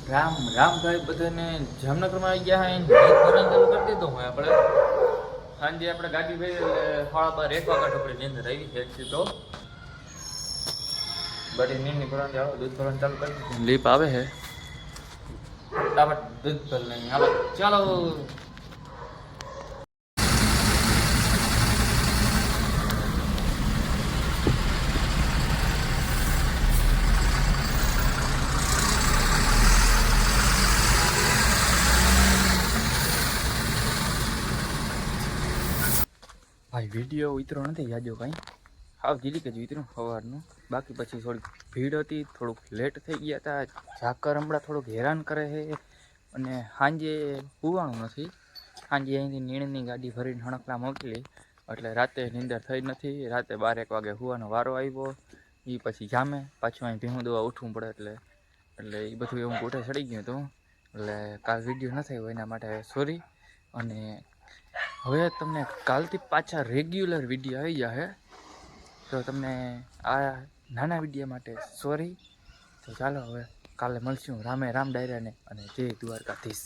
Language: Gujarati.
રામ રામ ભાઈ બધાને જામનગરમાં આવી ગયા હે ભરણ ચાલુ કરી દીધું હોય આપણે સાંજે આપણે ગાડી ભાઈ એટલે 12:30 વાગે આપણે નીંદર આવી છે તો બધી નીંદની ભરણ ચાલુ દૂધ ભરણ ચાલુ કરી દીધું લીપ આવે છે ફટાફટ દૂધ ભરી લઈએ હાલો ચાલો ભાઈ વિડીયો ઉતરો નથી જાજો કાંઈ હાવ જીરીક જ ઉતર્યું સવારનું બાકી પછી થોડીક ભીડ હતી થોડુંક લેટ થઈ ગયા હતા ઝાકર હમણાં થોડુંક હેરાન કરે છે અને સાંજે સુવાનું નથી સાંજે અહીંથી નીણની ગાડી ભરીને હણકલા મોકલી એટલે રાતે નીંદર થઈ નથી રાતે 12-1 વાગે સુવાનો વારો આવ્યો એ પછી જામે પાછું અહીં ભીમું દવા ઉઠવું પડે એટલે એ બધું એવું ગોઠે ચડી ગયું હતું એટલે કાલ વિડીયો ન થયો એના માટે સોરી અને હવે તમને કાલથી પાછા રેગ્યુલર વિડીયો આવી જશે તો તમને આ નાના વિડીયો માટે સોરી તો ચાલો હવે કાલે મળશું રામે રામ ડાયરાને અને જય દ્વારકાધીશ.